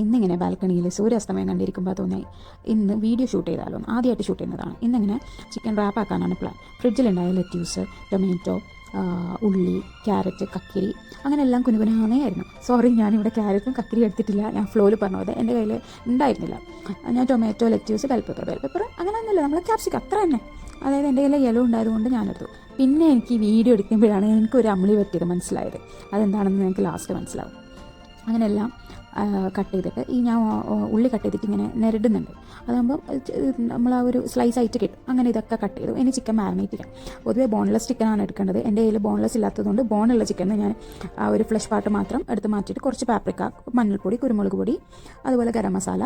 ഇന്നിങ്ങനെ ബാൽക്കണിയിൽ സൂര്യാസ്തമയം കണ്ടിരിക്കുമ്പോൾ തോന്നി ഇന്ന് വീഡിയോ ഷൂട്ട് ചെയ്താലോ. ആദ്യമായിട്ട് ഷൂട്ട് ചെയ്യുന്നതാണ്. ഇന്നിങ്ങനെ ചിക്കൻ റാപ്പ് ആക്കാനാണ് പ്ലാൻ. ഫ്രിഡ്ജിലുണ്ടായ ലെറ്റ്യൂസ്, ടൊമാറ്റോ, ഉള്ളി, ക്യാരറ്റ്, കക്കിരി, അങ്ങനെ എല്ലാം കുനുകുനാന്നേ ആയിരുന്നു. സോറി, ഞാനിവിടെ ക്യാരറ്റും കക്കിരി എടുത്തിട്ടില്ല. ഞാൻ ഫ്ലോയിൽ പറഞ്ഞത് എൻ്റെ കയ്യിൽ ഉണ്ടായിരുന്നില്ല. ഞാൻ ടൊമാറ്റോ, ലെറ്റ്യൂസ്, ബെൽ പെപ്പർ അങ്ങനെ ഒന്നുമില്ല, നമ്മൾ ക്യാപ്സിക്കം അത്ര തന്നെ. അതായത് എൻ്റെ കയ്യിൽ യെല്ലോ ഉണ്ടായതുകൊണ്ട് ഞാനെടുത്തു. പിന്നെ എനിക്ക് വീഡിയോ എടുക്കുമ്പോഴാണ് എനിക്കൊരു അമ്മിളി പറ്റിയത് മനസ്സിലായത്. അതെന്താണെന്ന് എനിക്ക് ലാസ്റ്റ് മനസ്സിലാവും. അങ്ങനെയെല്ലാം കട്ട് ചെയ്തിട്ട് ഞാൻ ഉള്ളി കട്ട് ചെയ്തിട്ട് ഇങ്ങനെ നിരടുന്നുണ്ട്. അതാകുമ്പോൾ നമ്മൾ ആ ഒരു സ്ലൈസ് ആയിട്ട് കിട്ടും. അങ്ങനെ ഇതൊക്കെ കട്ട് ചെയ്തു. ഇനി ചിക്കൻ മാരിനേറ്റ് ചെയ്യാം. പൊതുവേ ബോൺലെസ് ചിക്കനാണ് എടുക്കേണ്ടത്. എൻ്റെ കയ്യിൽ ബോൺലെസ് ഇല്ലാത്തതുകൊണ്ട് ബോണുള്ള ചിക്കൻ ഞാൻ ആ ഒരു ഫ്ലഷ് പാർട്ട് മാത്രം എടുത്ത് മാറ്റിയിട്ട് കുറച്ച് പാപ്രിക്ക, മഞ്ഞൾപ്പൊടി, കുരുമുളക് പൊടി, അതുപോലെ ഗരം മസാല,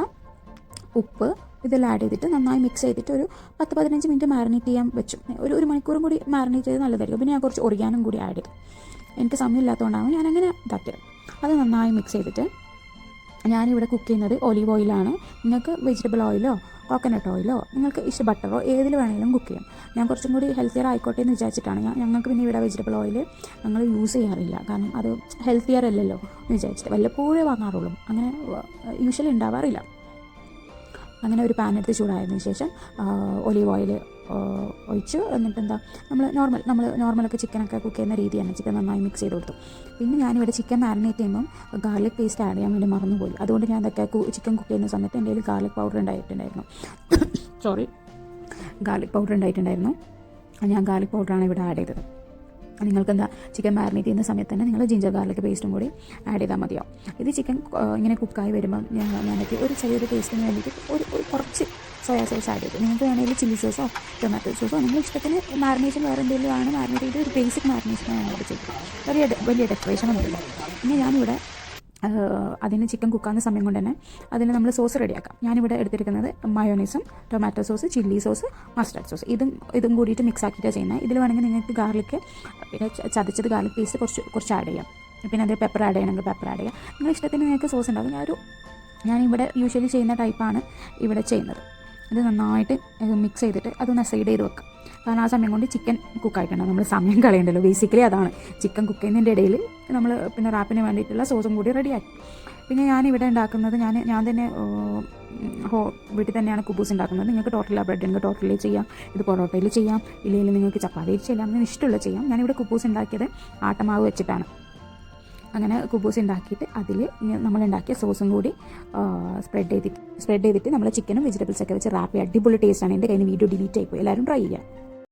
ഉപ്പ് ഇതെല്ലാം ആഡ് ചെയ്തിട്ട് നന്നായി മിക്സ് ചെയ്തിട്ട് ഒരു 10-15 മിനിറ്റ് മാരിനേറ്റ് ചെയ്യാൻ വെച്ചു. ഒരു മണിക്കൂറും കൂടി മാരിനേറ്റ് ചെയ്ത് നല്ലതായിരിക്കും. പിന്നെ ഞാൻ കുറച്ച് ഒറിഗാനും കൂടി ആഡ് ചെയ്തു. എനിക്ക് സമയമില്ലാത്തതുകൊണ്ടാണ് ഞാനങ്ങനെ ഇതാക്കിയത്. അത് നന്നായി മിക്സ് ചെയ്തിട്ട് ഞാനിവിടെ കുക്ക് ചെയ്യുന്നത് ഒലീവ് ഓയിലാണ്. നിങ്ങൾക്ക് വെജിറ്റബിൾ ഓയിലോ കോക്കനട്ട് ഓയിലോ നിങ്ങൾക്ക് ഇഷ്ടം ബട്ടറോ ഏതിൽ വേണമെങ്കിലും കുക്ക് ചെയ്യാം. ഞാൻ കുറച്ചും കൂടി ഹെൽത്തിയർ ആയിക്കോട്ടെ എന്ന് വിചാരിച്ചിട്ടാണ്. ഞങ്ങൾക്ക് പിന്നെ ഇവിടെ വെജിറ്റബിൾ ഓയിൽ ഞങ്ങൾ യൂസ് ചെയ്യാറില്ല. കാരണം അത് ഹെൽത്തിയർ അല്ലല്ലോ എന്ന് വിചാരിച്ചിട്ട് വല്ലപ്പോഴേ വാങ്ങാറുള്ളൂ. അങ്ങനെ യൂഷ്വലി ഉണ്ടാവാറില്ല. അങ്ങനെ ഒരു പാൻ എടുത്ത് ചൂടായതിനു ശേഷം ഒലീവ് ഓയിൽ ഒഴിച്ച് എന്നിട്ട് നമ്മൾ നോർമലൊക്കെ ചിക്കനൊക്കെ കുക്ക് ചെയ്യുന്ന രീതിയാണ്. ചിക്കൻ നന്നായി മിക്സ് ചെയ്ത് കൊടുത്തു. പിന്നെ ഞാനിവിടെ ചിക്കൻ മാരിനേറ്റ് ചെയ്യുമ്പം ഗാർലിക് പേസ്റ്റ് ആഡ് ചെയ്യാൻ വേണ്ടി മറന്നുപോയി. അതുകൊണ്ട് ഞാൻ അതൊക്കെ ചിക്കൻ കുക്ക് ചെയ്യുന്ന സമയത്ത് എൻ്റെ കയ്യിൽ ഗാർലിക് പൗഡർ ഉണ്ടായിട്ടുണ്ടായിരുന്നു. ഗാർലിക് പൗഡർ ഉണ്ടായിട്ടുണ്ടായിരുന്നു. ഞാൻ ഗാർലിക് പൗഡറാണ് ഇവിടെ ആഡ് ചെയ്തത്. നിങ്ങൾക്ക് ചിക്കൻ മാരിനേറ്റ് ചെയ്യുന്ന സമയത്ത് തന്നെ നിങ്ങൾ ജിഞ്ചർ ഗാർലിക് പേസ്റ്റും കൂടി ആഡ് ചെയ്താൽ മതിയാവും. ഇത് ചിക്കൻ ഇങ്ങനെ കുക്കായി വരുമ്പം ഞാനൊക്കെ ഒരു ചെറിയൊരു ടേസ്റ്റിന് വേണ്ടിയിട്ട് ഒരു കുറച്ച് സോയാ സോസ് ആഡ് ചെയ്തു. നിങ്ങൾക്ക് വേണമെങ്കിൽ ചില്ലി സോസോ ടൊമാറ്റോ സോസോ നിങ്ങൾ ഇഷ്ടത്തിന് മാരിനേഷൻ വേറെ എന്തെങ്കിലും ആണ് മാരിനേറ്റ് ചെയ്ത് ഒരു ബേസിക് മാരിനേഷനാണ് ഞാനിവിടെ ചെയ്തത്. വലിയ ഡെക്കറേഷനൊന്നുമില്ല. പിന്നെ ഞാനിവിടെ അതിന് ചിക്കൻ കുക്കാവുന്ന സമയം കൊണ്ട് തന്നെ അതിന് നമ്മൾ സോസ് റെഡിയാക്കാം. ഞാനിവിടെ എടുത്തിരിക്കുന്നത് മയോണൈസും tomato sauce, chilli sauce, mustard sauce ഇതും കൂടിയിട്ട് മിക്സ് ആക്കിയിട്ടാണ് ചെയ്യുന്നത്. ഇതിൽ വേണമെങ്കിൽ നിങ്ങൾക്ക് ഗാർലിക്ക് പിന്നെ ചതച്ചത് ഗാർലിക് പേസ്റ്റ് കുറച്ച് ആഡ് ചെയ്യാം. പിന്നെ അതിൽ പെപ്പർ ആഡ് ചെയ്യണമെങ്കിൽ പെപ്പർ ആഡ് ചെയ്യാം. നിങ്ങൾ ഇഷ്ടത്തിന് നിങ്ങൾക്ക് സോസ് ഉണ്ടാകും. ഞാനിവിടെ യൂഷ്വലി ചെയ്യുന്ന ടൈപ്പാണ് ഇവിടെ ചെയ്യുന്നത്. ഇത് നന്നായിട്ട് മിക്സ് ചെയ്തിട്ട് അതൊന്ന് സൈഡ് ചെയ്ത് വെക്കാം. കാരണം ആ സമയം കൊണ്ട് ചിക്കൻ കുക്കായിട്ടുണ്ട്. നമ്മൾ സമയം കളയണ്ടല്ലോ. ബേസിക്കലി അതാണ്. ചിക്കൻ കുക്ക് ചെയ്യുന്നതിൻ്റെ ഇടയിൽ നമ്മൾ പിന്നെ റാപ്പിന് വേണ്ടിയിട്ടുള്ള സോസും കൂടി റെഡിയാക്കി. പിന്നെ ഞാനിവിടെ ഉണ്ടാക്കുന്നത് ഞാൻ തന്നെ വീട്ടിൽ തന്നെയാണ് കുബൂസ് ഉണ്ടാക്കുന്നത്. നിങ്ങൾക്ക് ടോട്ടൽ ബ്രെഡ് ഉണ്ടെങ്കിൽ ടോട്ടലിൽ ചെയ്യാം. ഇത് പൊറോട്ടയിൽ ചെയ്യാം. ഇല്ലെങ്കിൽ നിങ്ങൾക്ക് ചപ്പാത്തിയിൽ ചെയ്യാം. അങ്ങനെ ഇഷ്ടമുള്ള ചെയ്യാം. ഞാനിവിടെ കുബൂസ് ഉണ്ടാക്കിയത് ആട്ടമാവ് വെച്ചിട്ടാണ്. അങ്ങനെ കുബൂസ് ഉണ്ടാക്കിയിട്ട് അതിൽ നമ്മളുണ്ടാക്കിയ സോസും കൂടി സ്പ്രെഡ് ചെയ്തിട്ട് നമ്മൾ ചിക്കനും വെജിറ്റബിൾസൊക്കെ വെച്ച് റാപ്പ് ചെയ്യുക. അടിപൊളി ടേസ്റ്റാണ്. എൻ്റെ കയ്യിൽ നിന്ന് വീഡിയോ ഡിലീറ്റ് ആയിപ്പോയി. എല്ലാവരും ട്രൈ ചെയ്യുക.